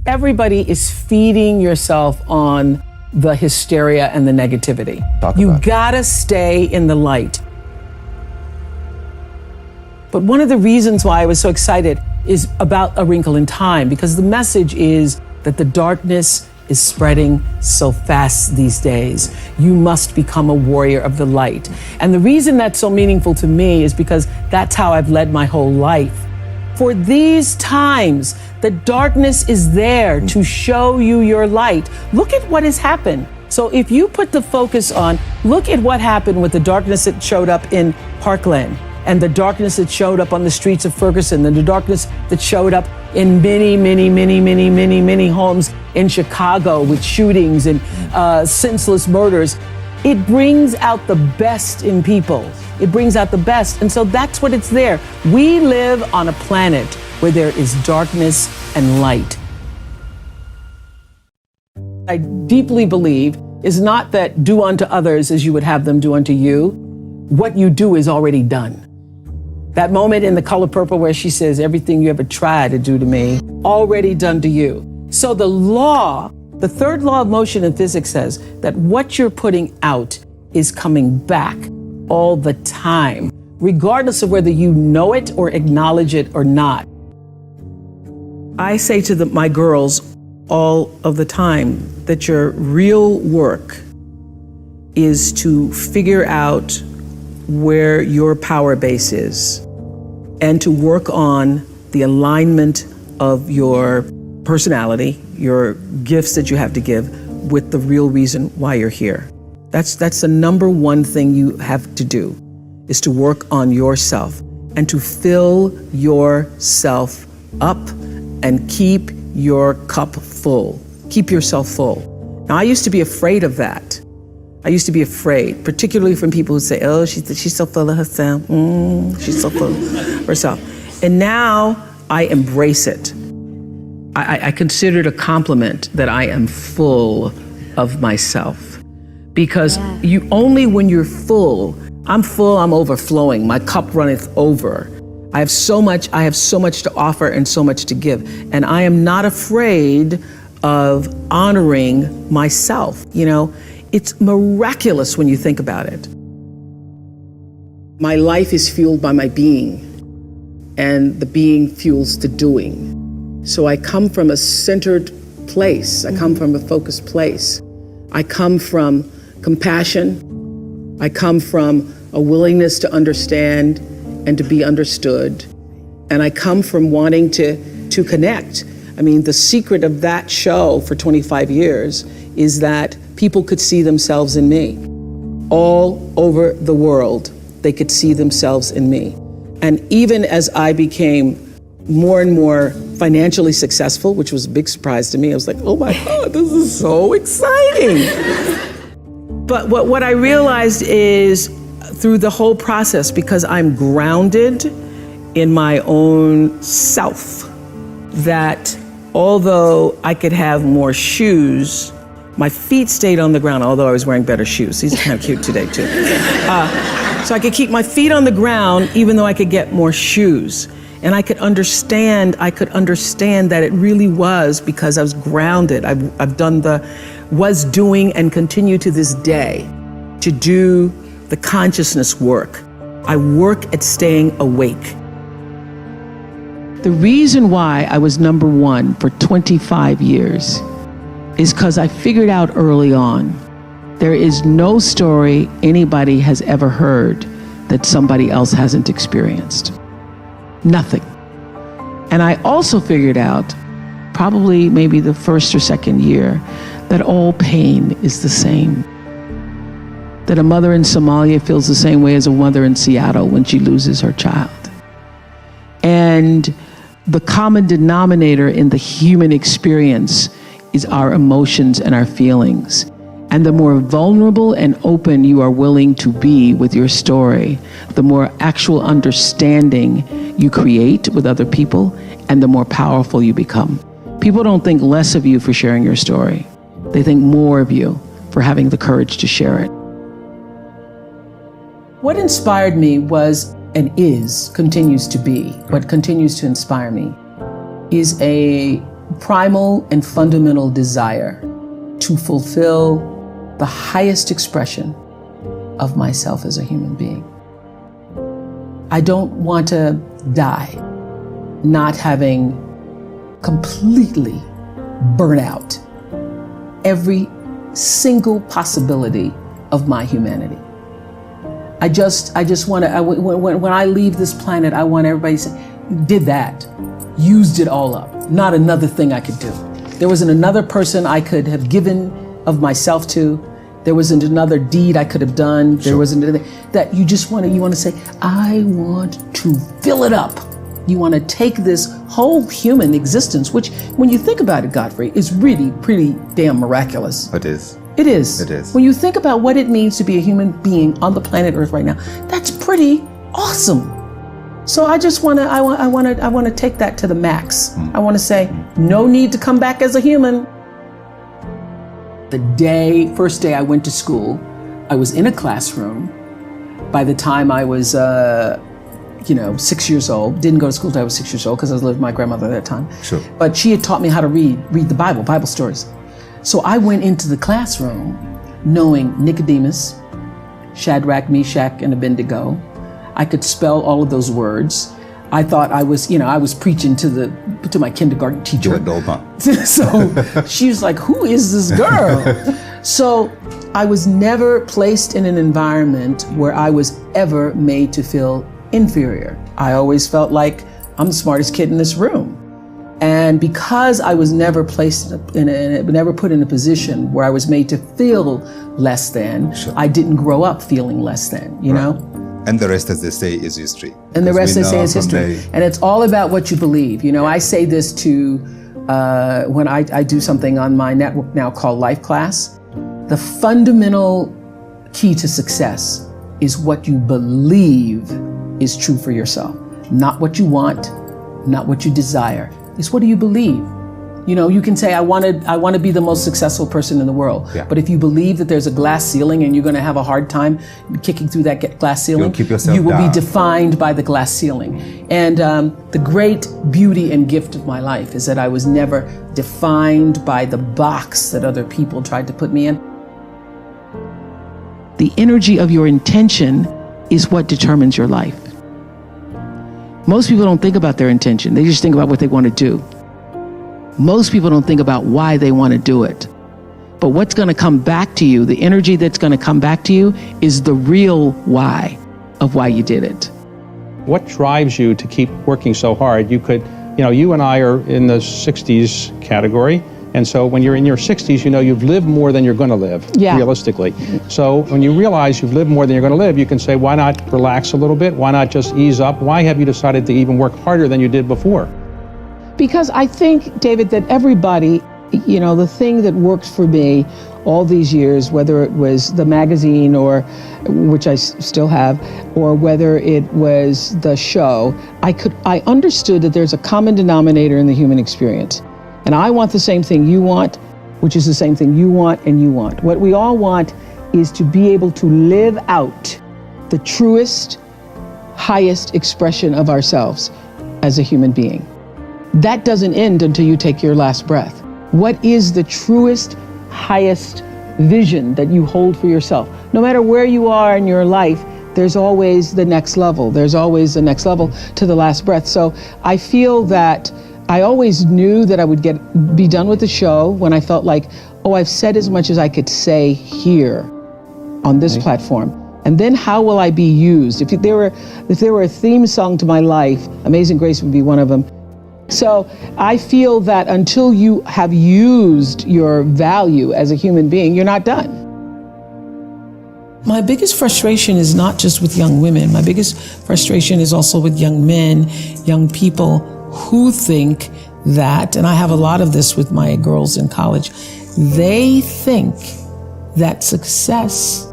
Everybody is feeding yourself on the hysteria and the negativity. You gotta stay in the light. But one of the reasons why I was so excited is about A Wrinkle in Time, because the message is that the darkness is spreading so fast these days. You must become a warrior of the light. And the reason that's so meaningful to me is because that's how I've led my whole life. For these times, the darkness is there to show you your light. Look at what has happened. So if you put the focus on, look at what happened with the darkness that showed up in Parkland, and the darkness that showed up on the streets of Ferguson, and the darkness that showed up in many homes in Chicago with shootings and senseless murders. It brings out the best in people. It brings out the best. And so that's what it's there. We live on a planet where there is darkness and light. I deeply believe is not that do unto others as you would have them do unto you. What you do is already done. That moment in The Color Purple where she says, everything you ever tried to do to me, already done to you. So the law, the third law of motion in physics says that what you're putting out is coming back all the time, regardless of whether you know it or acknowledge it or not. I say to my girls all of the time that your real work is to figure out where your power base is and to work on the alignment of your personality, your gifts that you have to give with the real reason why you're here. That's the number one thing you have to do, is to work on yourself and to fill yourself up and keep your cup full. Keep yourself full. Now, I used to be afraid of that. I used to be afraid, particularly from people who say, oh, she's so full of herself. She's so full of herself. And now I embrace it. I consider it a compliment that I am full of myself. Because you only when you're full, I'm overflowing, my cup runneth over. I have so much to offer and so much to give. And I am not afraid of honoring myself. You know, it's miraculous when you think about it. My life is fueled by my being, and the being fuels the doing. So I come from a centered place. I come from a focused place. I come from compassion. I come from a willingness to understand and to be understood. And I come from wanting to connect. I mean, the secret of that show for 25 years is that people could see themselves in me. All over the world, they could see themselves in me. And even as I became more and more financially successful, which was a big surprise to me, I was like, oh my God, this is so exciting. But what I realized is through the whole process, because I'm grounded in my own self, that although I could have more shoes, my feet stayed on the ground, although I was wearing better shoes. These are kind of cute today, too. So I could keep my feet on the ground, even though I could get more shoes. And I could understand that it really was because I was grounded. I've done was doing and continue to this day to do the consciousness work. I work at staying awake. The reason why I was number one for 25 years is because I figured out early on, there is no story anybody has ever heard that somebody else hasn't experienced. Nothing. And I also figured out, probably maybe the first or second year, that all pain is the same. That a mother in Somalia feels the same way as a mother in Seattle when she loses her child. And the common denominator in the human experience is our emotions and our feelings. And the more vulnerable and open you are willing to be with your story, the more actual understanding you create with other people, and the more powerful you become. People don't think less of you for sharing your story. They think more of you for having the courage to share it. What inspired me was, and continues to be, what continues to inspire me, is a primal and fundamental desire to fulfill the highest expression of myself as a human being. I don't want to die not having completely burnt out every single possibility of my humanity. I just want to, when I leave this planet, I want everybody to say, did that, used it all up, not another thing I could do. There wasn't another person I could have given of myself to. There wasn't another deed I could have done. There wasn't anything that you want to say, I want to fill it up. You want to take this whole human existence, which when you think about it, Godfrey, is really pretty damn miraculous. It is. It is. It is. When you think about what it means to be a human being on the planet Earth right now, that's pretty awesome. So I just want to take that to the max. I want to say, no need to come back as a human. The first day I went to school, I was in a classroom. By the time I was, 6 years old, didn't go to school until I was 6 years old because I was living with my grandmother at that time. Sure. But she had taught me how to read the Bible stories. So I went into the classroom knowing Nicodemus, Shadrach, Meshach, and Abednego. I could spell all of those words. I thought I was preaching to my kindergarten teacher. So she was like, who is this girl? So I was never placed in an environment where I was ever made to feel inferior. I always felt like I'm the smartest kid in this room. And because I was never placed never put in a position where I was made to feel less than, I didn't grow up feeling less than, you know? And the rest, as they say, is history. And the rest, they say, is history. And it's all about what you believe. You know, I say this to, when I do something on my network now called Life Class, the fundamental key to success is what you believe is true for yourself. Not what you want, not what you desire. It's what do you believe? You know, you can say, I want to be the most successful person in the world. Yeah. But if you believe that there's a glass ceiling and you're going to have a hard time kicking through that glass ceiling, you will be defined by the glass ceiling. And the great beauty and gift of my life is that I was never defined by the box that other people tried to put me in. The energy of your intention is what determines your life. Most people don't think about their intention. They just think about what they want to do. Most people don't think about why they want to do it. But what's going to come back to you, the energy that's going to come back to you, is the real why of why you did it. What drives you to keep working so hard? You and I are in the 60s category. And so when you're in your 60s, you know you've lived more than you're going to live, realistically. So when you realize you've lived more than you're going to live, you can say, why not relax a little bit? Why not just ease up? Why have you decided to even work harder than you did before? Because I think, David, that everybody, you know, the thing that worked for me all these years, whether it was the magazine, or which I still have, or whether it was the show, I understood that there's a common denominator in the human experience. And I want the same thing you want, which is the same thing you want and you want. What we all want is to be able to live out the truest, highest expression of ourselves as a human being. That doesn't end until you take your last breath. What is the truest, highest vision that you hold for yourself? No matter where you are in your life, there's always the next level. There's always the next level to the last breath. So I feel that I always knew that I would be done with the show when I felt like, oh, I've said as much as I could say here on this platform. And then how will I be used? If there were a theme song to my life, Amazing Grace would be one of them. So I feel that until you have used your value as a human being, you're not done. My biggest frustration is not just with young women. My biggest frustration is also with young men, young people who think that, and I have a lot of this with my girls in college, they think that success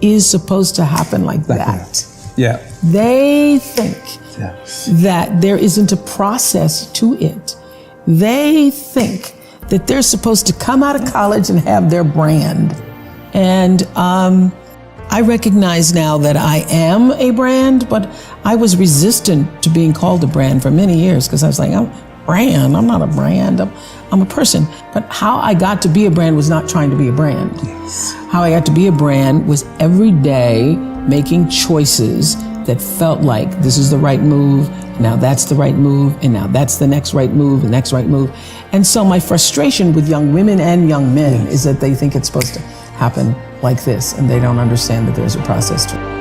is supposed to happen like that. Yeah. They think that there isn't a process to it. They think that they're supposed to come out of college and have their brand. And I recognize now that I am a brand, but I was resistant to being called a brand for many years because I was like, brand. I'm not a brand. I'm a person. But how I got to be a brand was not trying to be a brand. Yes. How I got to be a brand was every day making choices that felt like this is the right move, now that's the right move, and now that's the next right move, the next right move. And so my frustration with young women and young men is that they think it's supposed to happen like this, and they don't understand that there's a process to it.